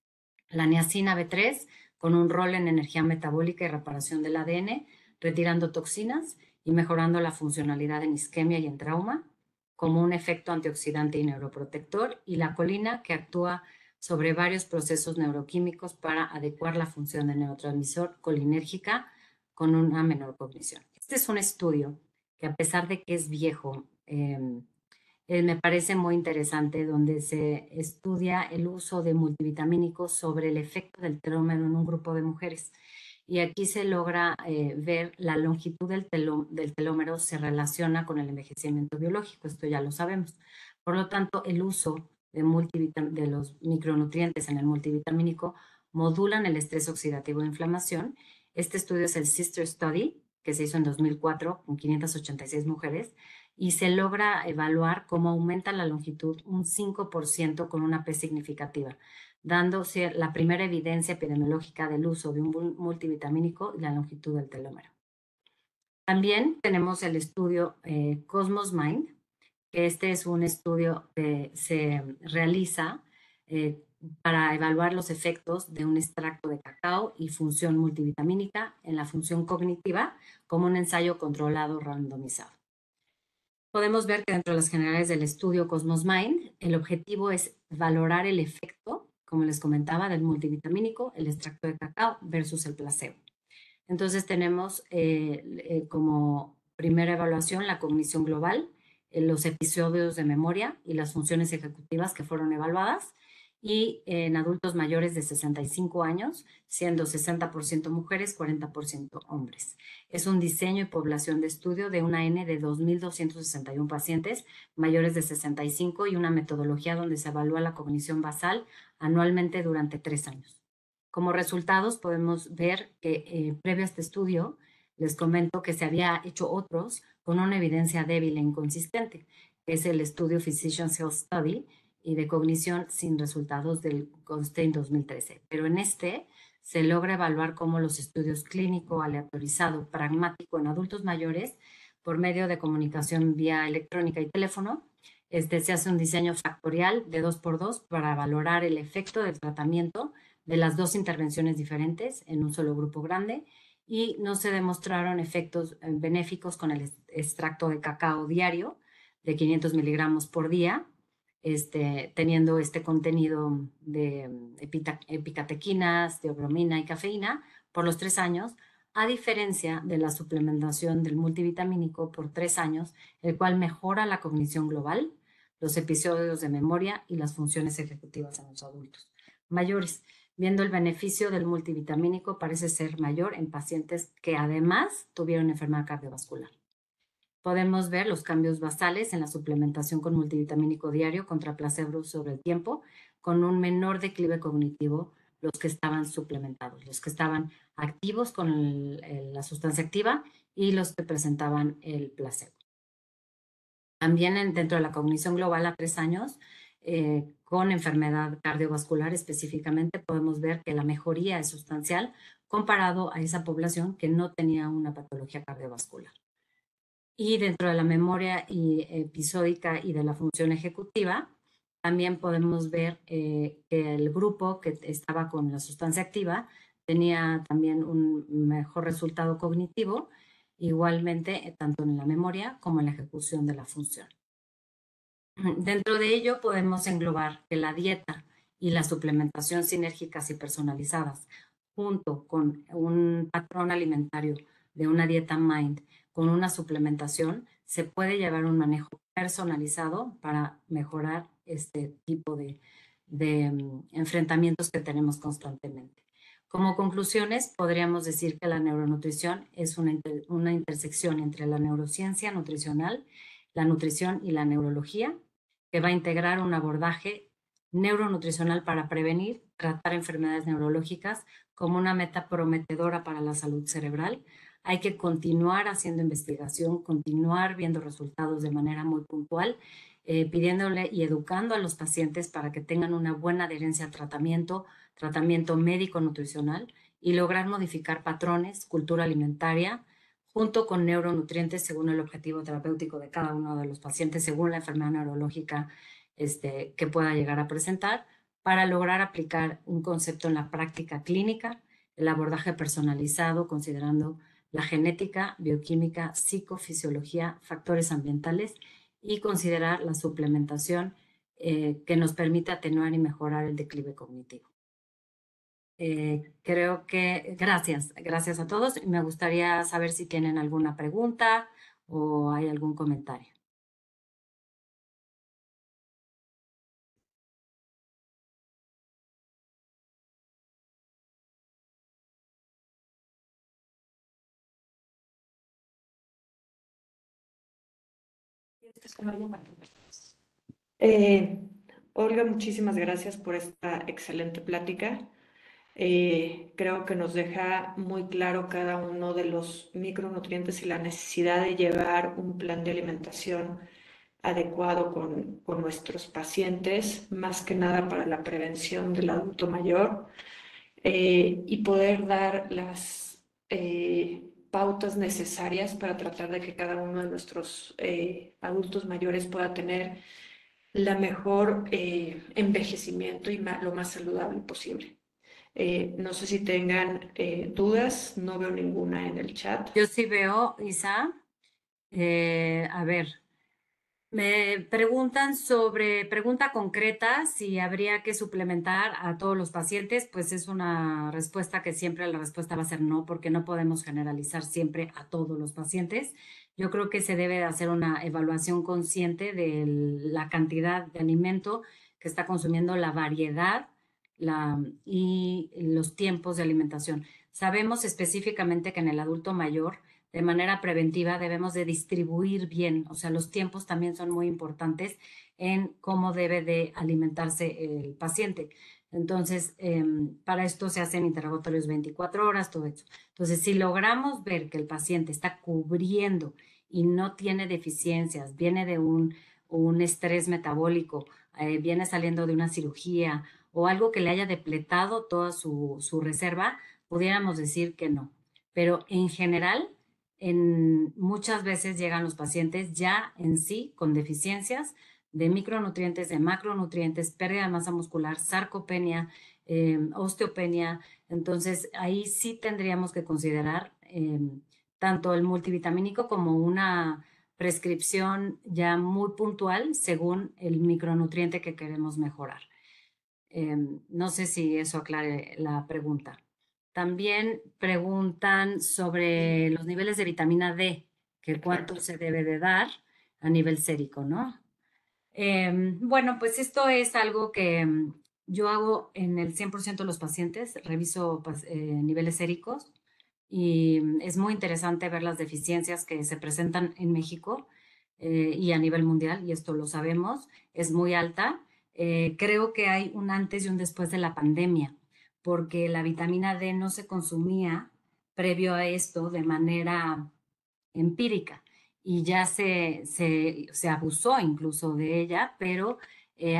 La niacina B3, con un rol en energía metabólica y reparación del ADN, retirando toxinas y mejorando la funcionalidad en isquemia y en trauma, como un efecto antioxidante y neuroprotector, y la colina, que actúa sobre varios procesos neuroquímicos para adecuar la función del neurotransmisor colinérgica con una menor cognición. Este es un estudio que, a pesar de que es viejo, me parece muy interesante, donde se estudia el uso de multivitamínicos sobre el efecto del telómero en un grupo de mujeres. Y aquí se logra ver la longitud del telómero se relaciona con el envejecimiento biológico, esto ya lo sabemos. Por lo tanto, el uso de los micronutrientes en el multivitamínico modulan el estrés oxidativo e inflamación. Este estudio es el Sister Study, que se hizo en 2004 con 586 mujeres, y se logra evaluar cómo aumenta la longitud un 5% con una P significativa, dándose la primera evidencia epidemiológica del uso de un multivitamínico y la longitud del telómero. También tenemos el estudio Cosmos Mind, que este es un estudio que se realiza para evaluar los efectos de un extracto de cacao y función multivitamínica en la función cognitiva como un ensayo controlado randomizado. Podemos ver que dentro de las generales del estudio Cosmos Mind, el objetivo es valorar el efecto, como les comentaba, del multivitamínico, el extracto de cacao versus el placebo. Entonces tenemos como primera evaluación la cognición global, los episodios de memoria y las funciones ejecutivas que fueron evaluadas, y en adultos mayores de 65 años, siendo 60% mujeres, 40% hombres. Es un diseño y población de estudio de una N de 2.261 pacientes mayores de 65 y una metodología donde se evalúa la cognición basal anualmente durante 3 años. Como resultados podemos ver que previo a este estudio, les comento que se había hecho otros con una evidencia débil e inconsistente, que es el estudio Physicians Health Study y de cognición sin resultados del Goldstein 2013. Pero en este se logra evaluar cómo los estudios clínico, aleatorizado, pragmático en adultos mayores por medio de comunicación vía electrónica y teléfono Se hace un diseño factorial de 2x2 para valorar el efecto del tratamiento de las dos intervenciones diferentes en un solo grupo grande, y no se demostraron efectos benéficos con el extracto de cacao diario de 500 miligramos por día, teniendo este contenido de epicatequinas, teobromina y cafeína por los 3 años, a diferencia de la suplementación del multivitamínico por 3 años, el cual mejora la cognición global, los episodios de memoria y las funciones ejecutivas en los adultos mayores, viendo el beneficio del multivitamínico parece ser mayor en pacientes que además tuvieron enfermedad cardiovascular. Podemos ver los cambios basales en la suplementación con multivitamínico diario contra placebo sobre el tiempo, con un menor declive cognitivo los que estaban suplementados, los que estaban activos con la sustancia activa y los que presentaban el placebo. También dentro de la cognición global a 3 años, con enfermedad cardiovascular específicamente, podemos ver que la mejoría es sustancial comparado a esa población que no tenía una patología cardiovascular. Y dentro de la memoria episódica y de la función ejecutiva, también podemos ver que el grupo que estaba con la sustancia activa tenía también un mejor resultado cognitivo, igualmente tanto en la memoria como en la ejecución de la función. Dentro de ello podemos englobar que la dieta y la suplementación sinérgicas y personalizadas, junto con un patrón alimentario de una dieta MIND, con una suplementación, se puede llevar un manejo personalizado para mejorar este tipo de enfrentamientos que tenemos constantemente. Como conclusiones, podríamos decir que la neuronutrición es una intersección entre la neurociencia nutricional, la nutrición y la neurología, que va a integrar un abordaje neuronutricional para prevenir, tratar enfermedades neurológicas como una meta prometedora para la salud cerebral. Hay que continuar haciendo investigación, continuar viendo resultados de manera muy puntual, pidiéndole y educando a los pacientes para que tengan una buena adherencia al tratamiento médico-nutricional, y lograr modificar patrones, cultura alimentaria, junto con neuronutrientes según el objetivo terapéutico de cada uno de los pacientes, según la enfermedad neurológica que pueda llegar a presentar, para lograr aplicar un concepto en la práctica clínica, el abordaje personalizado considerando la genética, bioquímica, psicofisiología, factores ambientales, y considerar la suplementación que nos permite atenuar y mejorar el declive cognitivo. Creo que gracias a todos. Me gustaría saber si tienen alguna pregunta o hay algún comentario. Olga, muchísimas gracias por esta excelente plática. Creo que nos deja muy claro cada uno de los micronutrientes y la necesidad de llevar un plan de alimentación adecuado con nuestros pacientes, más que nada para la prevención del adulto mayor, y poder dar las pautas necesarias para tratar de que cada uno de nuestros adultos mayores pueda tener la mejor envejecimiento y lo más saludable posible. No sé si tengan dudas, no veo ninguna en el chat. Yo sí veo, Isa. A ver, me preguntan sobre, pregunta concreta, si habría que suplementar a todos los pacientes. Pues es una respuesta que siempre la respuesta va a ser no, porque no podemos generalizar siempre a todos los pacientes. Yo creo que se debe hacer una evaluación consciente de la cantidad de alimento que está consumiendo, la variedad y los tiempos de alimentación. Sabemos específicamente que en el adulto mayor, de manera preventiva, debemos de distribuir bien, o sea, los tiempos también son muy importantes en cómo debe de alimentarse el paciente. Entonces, para esto se hacen interrogatorios 24 horas, todo eso. Entonces, si logramos ver que el paciente está cubriendo y no tiene deficiencias, viene de un estrés metabólico, viene saliendo de una cirugía o algo que le haya depletado toda su reserva, pudiéramos decir que no. Pero en general, muchas veces llegan los pacientes ya en sí con deficiencias, de micronutrientes, de macronutrientes, pérdida de masa muscular, sarcopenia, osteopenia. Entonces, ahí sí tendríamos que considerar tanto el multivitamínico como una prescripción ya muy puntual según el micronutriente que queremos mejorar. No sé si eso aclare la pregunta. También preguntan sobre los niveles de vitamina D, que cuánto se debe de dar a nivel sérico, ¿no? Bueno, pues esto es algo que yo hago en el 100% de los pacientes, reviso niveles séricos y es muy interesante ver las deficiencias que se presentan en México y a nivel mundial, y esto lo sabemos, es muy alta. Creo que hay un antes y un después de la pandemia, porque la vitamina D no se consumía previo a esto de manera empírica y ya se abusó incluso de ella, pero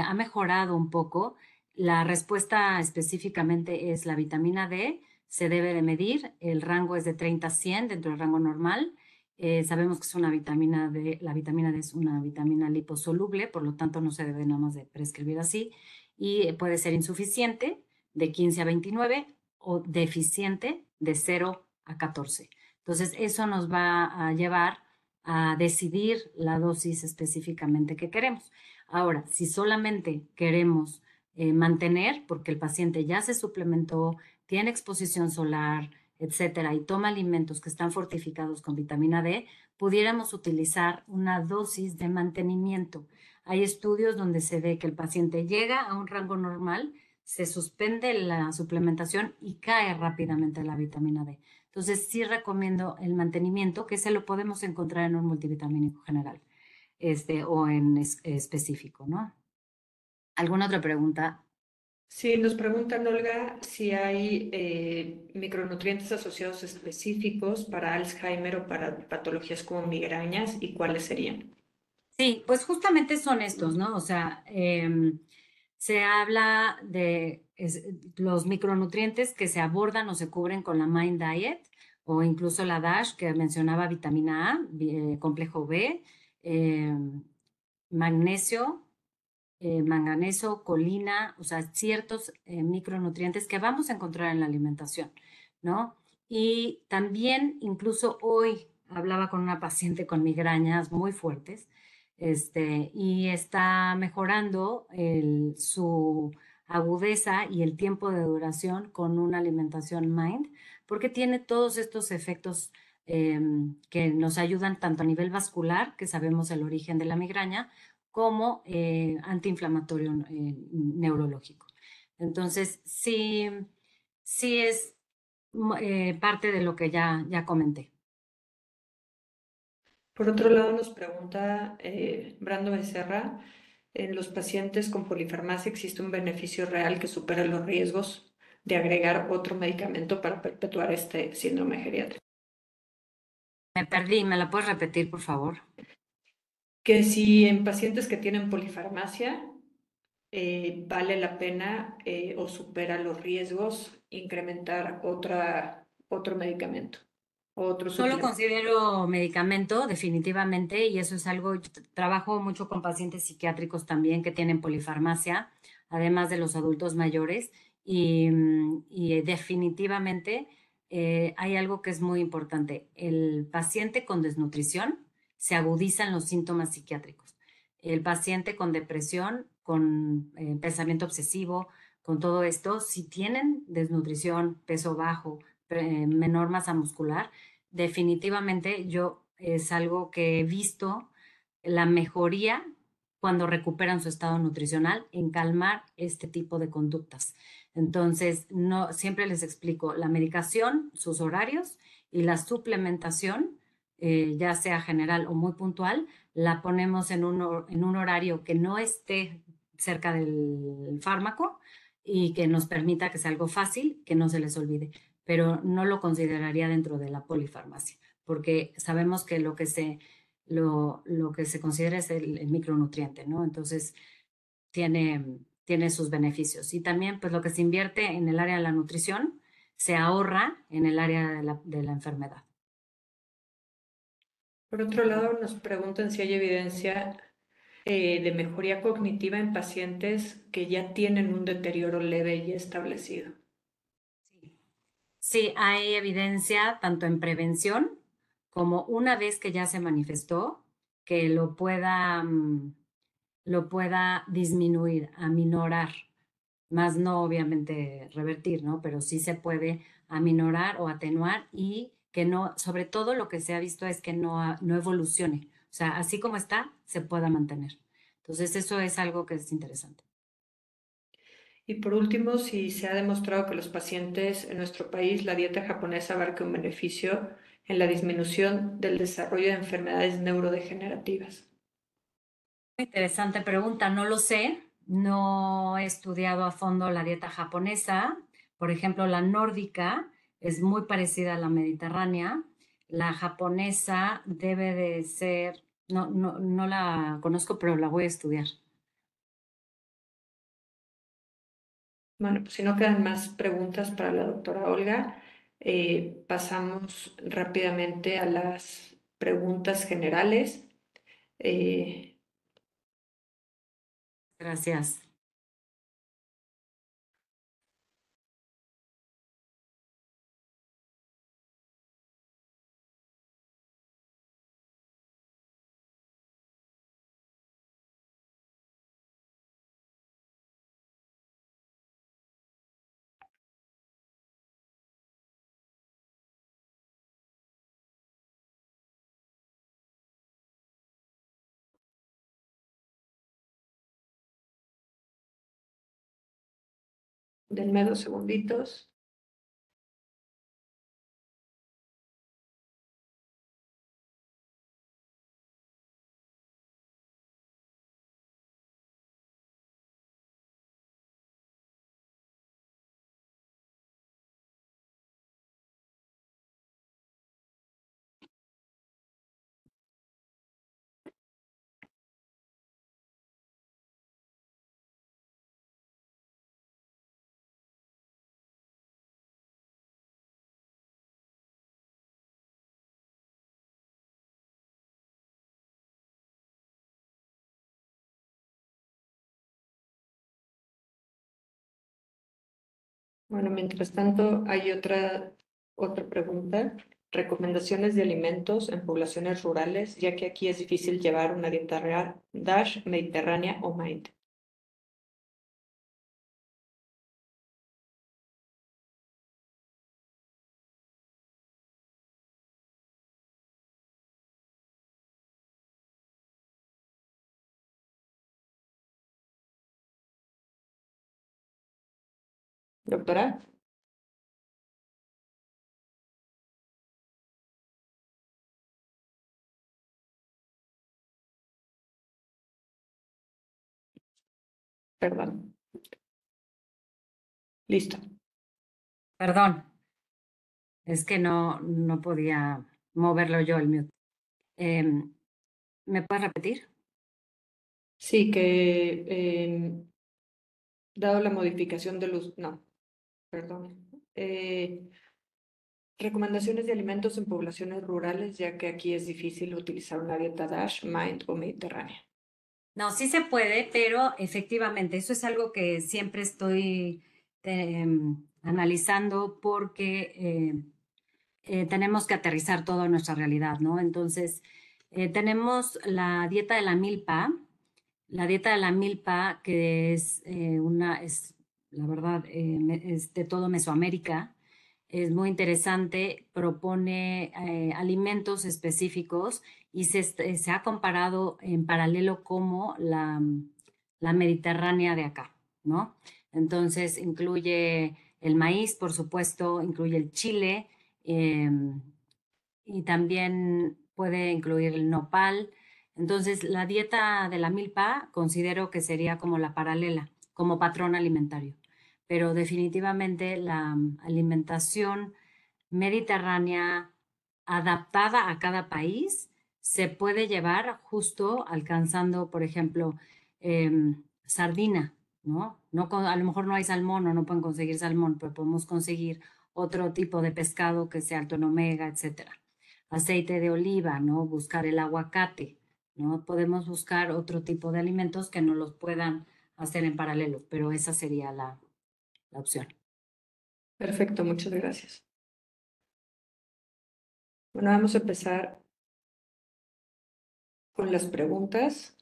ha mejorado un poco. La respuesta específicamente es la vitamina D, se debe de medir, el rango es de 30 a 100 dentro del rango normal. Sabemos que es una vitamina D, la vitamina D es una vitamina liposoluble, por lo tanto no se debe nada más de prescribir así, y puede ser insuficiente de 15 a 29 o deficiente de 0 a 14. Entonces, eso nos va a llevar a decidir la dosis específicamente que queremos. Ahora, si solamente queremos mantener, porque el paciente ya se suplementó, tiene exposición solar, etcétera, y toma alimentos que están fortificados con vitamina D, pudiéramos utilizar una dosis de mantenimiento. Hay estudios donde se ve que el paciente llega a un rango normal, se suspende la suplementación y cae rápidamente la vitamina D. Entonces, sí recomiendo el mantenimiento, que se lo podemos encontrar en un multivitamínico general, o en específico, ¿no? ¿Alguna otra pregunta? Sí, nos preguntan, Olga, si hay micronutrientes asociados específicos para Alzheimer o para patologías como migrañas y cuáles serían. Sí, pues justamente son estos, ¿no? O sea, se habla de los micronutrientes que se abordan o se cubren con la Mind Diet o incluso la DASH que mencionaba vitamina A, complejo B, magnesio, manganeso, colina, o sea, ciertos micronutrientes que vamos a encontrar en la alimentación, ¿no? Y también, incluso hoy hablaba con una paciente con migrañas muy fuertes, y está mejorando su agudeza y el tiempo de duración con una alimentación Mind, porque tiene todos estos efectos que nos ayudan tanto a nivel vascular, que sabemos el origen de la migraña, como antiinflamatorio neurológico. Entonces, sí, sí es parte de lo que ya comenté. Por otro lado, nos pregunta Brando Becerra, ¿en los pacientes con polifarmacia existe un beneficio real que supera los riesgos de agregar otro medicamento para perpetuar este síndrome geriátrico? Me perdí, ¿me la puedes repetir, por favor? Que si en pacientes que tienen polifarmacia vale la pena o supera los riesgos incrementar otro medicamento, otro No lo suplemento. considero medicamento, definitivamente, y eso es algo, trabajo mucho con pacientes psiquiátricos también que tienen polifarmacia, además de los adultos mayores, y definitivamente hay algo que es muy importante. El paciente con desnutrición se agudizan los síntomas psiquiátricos. El paciente con depresión, con pensamiento obsesivo, con todo esto, si tienen desnutrición, peso bajo, menor masa muscular, definitivamente yo es algo que he visto la mejoría cuando recuperan su estado nutricional en calmar este tipo de conductas. Entonces, no siempre les explico la medicación, sus horarios y la suplementación, ya sea general o muy puntual, la ponemos en un horario que no esté cerca del fármaco y que nos permita que sea algo fácil, que no se les olvide, pero no lo consideraría dentro de la polifarmacia, porque sabemos que lo que se considera es el micronutriente, ¿no? Entonces, tiene sus beneficios. Y también, pues, lo que se invierte en el área de la nutrición, se ahorra en el área de la enfermedad. Por otro lado, nos preguntan si hay evidencia de mejoría cognitiva en pacientes que ya tienen un deterioro leve y establecido. Sí, sí, hay evidencia tanto en prevención como una vez que ya se manifestó, que lo pueda disminuir, aminorar, más no obviamente revertir, ¿no? Pero sí se puede aminorar o atenuar y que no, sobre todo lo que se ha visto es que no evolucione. O sea, así como está, se pueda mantener. Entonces, eso es algo que es interesante. Y por último, si se ha demostrado que los pacientes en nuestro país, la dieta japonesa abarca un beneficio en la disminución del desarrollo de enfermedades neurodegenerativas. Interesante pregunta, no lo sé, no he estudiado a fondo la dieta japonesa. Por ejemplo, la nórdica es muy parecida a la mediterránea. La japonesa debe de ser, no la conozco, pero la voy a estudiar. Bueno, pues si no quedan más preguntas para la doctora Olga, pasamos rápidamente a las preguntas generales. Eh, Gracias. denme 2 segunditos. Bueno, mientras tanto, hay otra pregunta. Recomendaciones de alimentos en poblaciones rurales, ya que aquí es difícil llevar una dieta real, DASH, mediterránea o MIND. Doctora, perdón. Listo. Perdón, es que no podía moverlo yo el mute. Em, ¿Me puedes repetir? Sí, que dado la modificación de los... No, perdón. Recomendaciones de alimentos en poblaciones rurales, ya que aquí es difícil utilizar una dieta DASH, MIND o mediterránea. No, sí se puede, pero efectivamente, eso es algo que siempre estoy analizando porque tenemos que aterrizar todo en nuestra realidad, ¿no? Entonces, tenemos la dieta de la dieta de la milpa, que es la verdad, es de todo Mesoamérica, es muy interesante, propone alimentos específicos y se ha comparado en paralelo como la mediterránea de acá, ¿no? Entonces, incluye el maíz, por supuesto, incluye el chile, eh, y también puede incluir el nopal. Entonces, la dieta de la milpa considero que sería como la paralela, como patrón alimentario. Pero definitivamente la alimentación mediterránea adaptada a cada país se puede llevar justo alcanzando, por ejemplo, sardina, ¿no? A lo mejor no hay salmón o no pueden conseguir salmón, pero podemos conseguir otro tipo de pescado que sea alto en omega, etcétera. Aceite de oliva, ¿no? Buscar el aguacate, ¿no? Podemos buscar otro tipo de alimentos que no los puedan hacer en paralelo, pero esa sería la opción. Perfecto, muchas gracias. Bueno, vamos a empezar con las preguntas.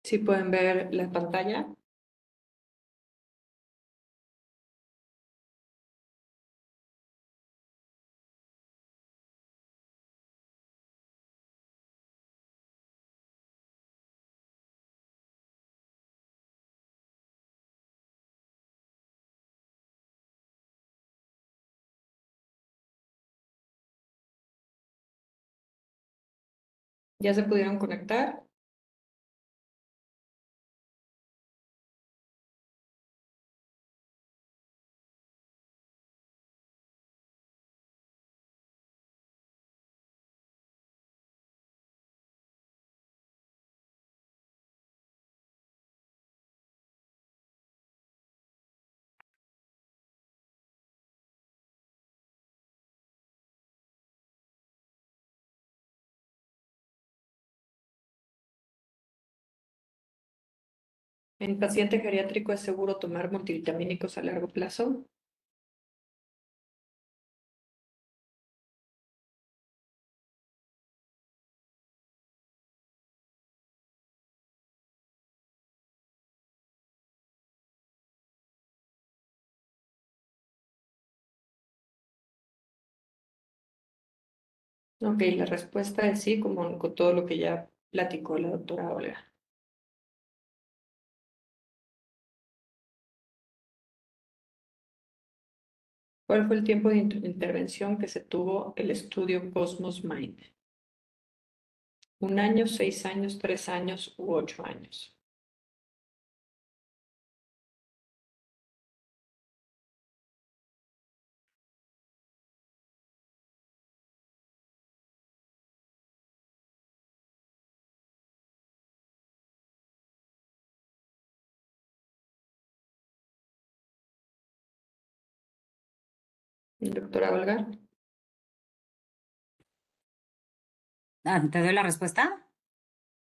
Si pueden ver la pantalla. ¿Ya se pudieron conectar? ¿En paciente geriátrico es seguro tomar multivitamínicos a largo plazo? Ok, la respuesta es sí, como con todo lo que ya platicó la doctora Olga. ¿Cuál fue el tiempo de intervención que se tuvo el estudio Cosmos Mind? ¿Un año, 6 años, 3 años u 8 años? Doctora Olga. ¿Te doy la respuesta?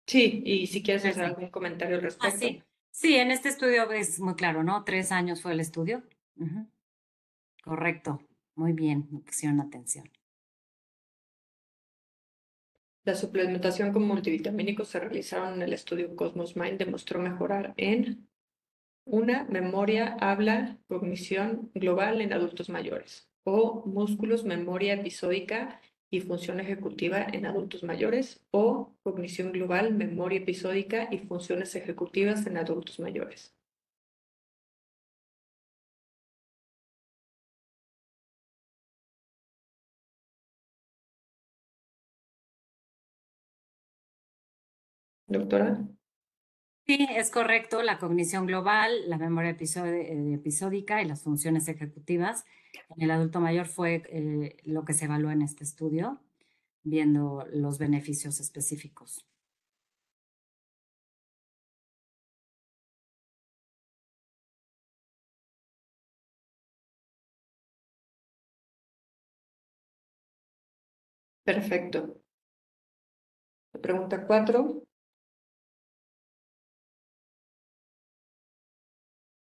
Sí, y si quieres Sí, hacer sí. algún comentario al Ah, respecto. sí. Sí, en este estudio es muy claro, ¿no? 3 años fue el estudio. Ujú. Correcto. Muy bien, me pusieron atención. La suplementación con multivitamínicos se realizaron en el estudio Cosmos Mind demostró mejorar en una, memoria, habla, cognición global en adultos mayores. O músculos, memoria episódica y función ejecutiva en adultos mayores. O cognición global, memoria episódica y funciones ejecutivas en adultos mayores. Doctora. Sí, es correcto. La cognición global, la memoria episódica y las funciones ejecutivas en el adulto mayor fue lo que se evaluó en este estudio, viendo los beneficios específicos. Perfecto. Pregunta 4.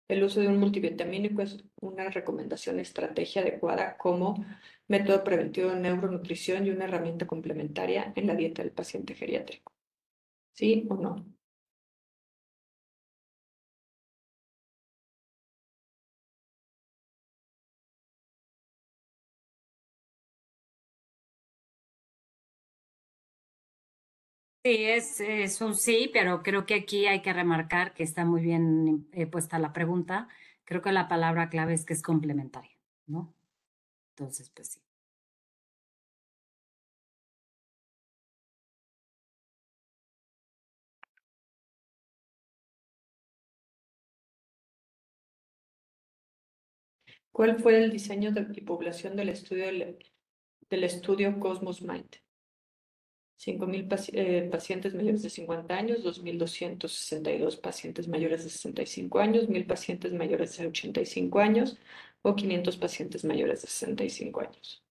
El uso de un multivitamínico es una recomendación estrategia adecuada como método preventivo de neuronutrición y una herramienta complementaria en la dieta del paciente geriátrico. ¿Sí o no? Sí, es un sí, pero creo que aquí hay que remarcar que está muy bien puesta la pregunta. Creo que la palabra clave es que es complementaria, ¿no? Entonces, pues sí. ¿Cuál fue el diseño y población del estudio Cosmos Mind? 5.000 pacientes mayores de 50 años, 2.262 pacientes mayores de 65 años, 1.000 pacientes mayores de 85 años o 500 pacientes mayores de 65 años.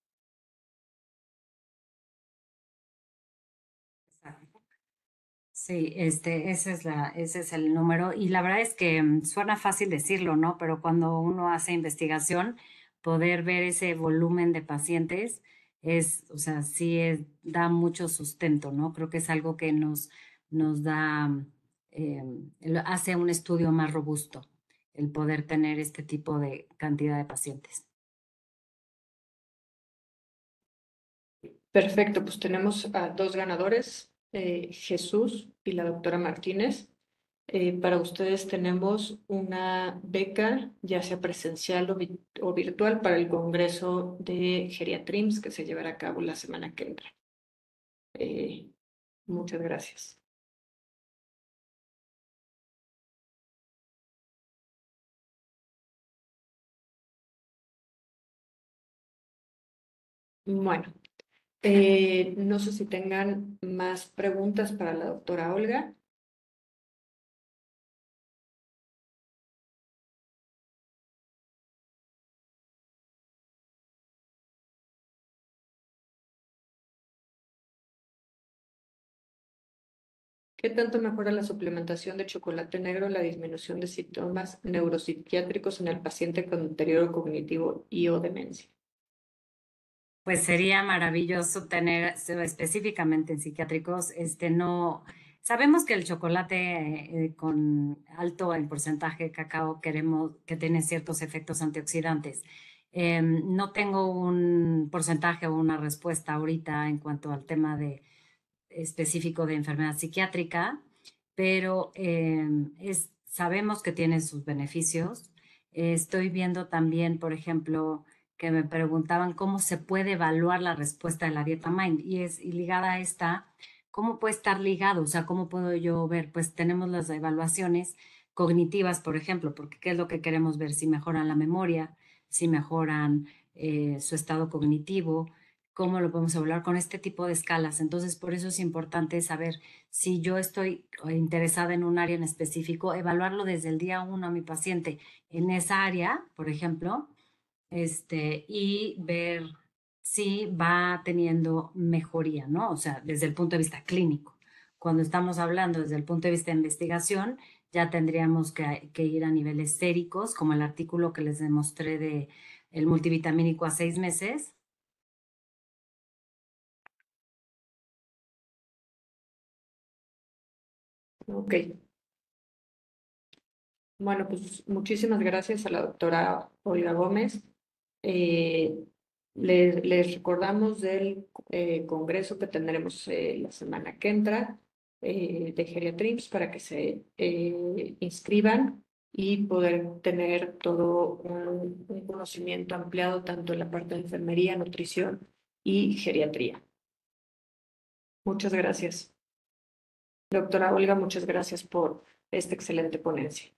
Sí, ese es el número. Y la verdad es que suena fácil decirlo, ¿no? Pero cuando uno hace investigación, poder ver ese volumen de pacientes o sea, da mucho sustento, ¿no? Creo que es algo que nos da, hace un estudio más robusto, el poder tener este tipo de cantidad de pacientes. Perfecto, pues tenemos a dos ganadores, Jesús y la doctora Martínez. Para ustedes tenemos una beca, ya sea presencial o virtual, para el Congreso de Geriatrims que se llevará a cabo la semana que entra. Muchas gracias. Bueno, no sé si tengan más preguntas para la doctora Olga. ¿Qué tanto mejora la suplementación de chocolate negro la disminución de síntomas neuropsiquiátricos en el paciente con deterioro cognitivo y o demencia? Pues sería maravilloso tener, específicamente en psiquiátricos, no, sabemos que el chocolate con alto en porcentaje de cacao queremos que tiene ciertos efectos antioxidantes. No tengo un porcentaje o una respuesta ahorita en cuanto al tema específico de enfermedad psiquiátrica, pero sabemos que tiene sus beneficios. Estoy viendo también, por ejemplo, que me preguntaban cómo se puede evaluar la respuesta de la dieta Mind y ligada a esta, ¿cómo puede estar ligado? O sea, ¿cómo puedo yo ver? Pues tenemos las evaluaciones cognitivas, por ejemplo, porque ¿qué es lo que queremos ver? Si mejoran la memoria, si mejoran su estado cognitivo, cómo lo podemos evaluar con este tipo de escalas. Entonces, por eso es importante saber si yo estoy interesada en un área en específico, evaluarlo desde el día uno a mi paciente en esa área, por ejemplo, y ver si va teniendo mejoría, ¿no? O sea, desde el punto de vista clínico. Cuando estamos hablando desde el punto de vista de investigación, ya tendríamos que ir a niveles séricos, como el artículo que les demostré de el multivitamínico a 6 meses. Ok. Bueno, pues muchísimas gracias a la doctora Olga Gómez. Eh, les recordamos del congreso que tendremos la semana que entra de Geriatrims para que se inscriban y poder tener todo un conocimiento ampliado tanto en la parte de enfermería, nutrición y geriatría. Muchas gracias. Doctora Olga, muchas gracias por esta excelente ponencia.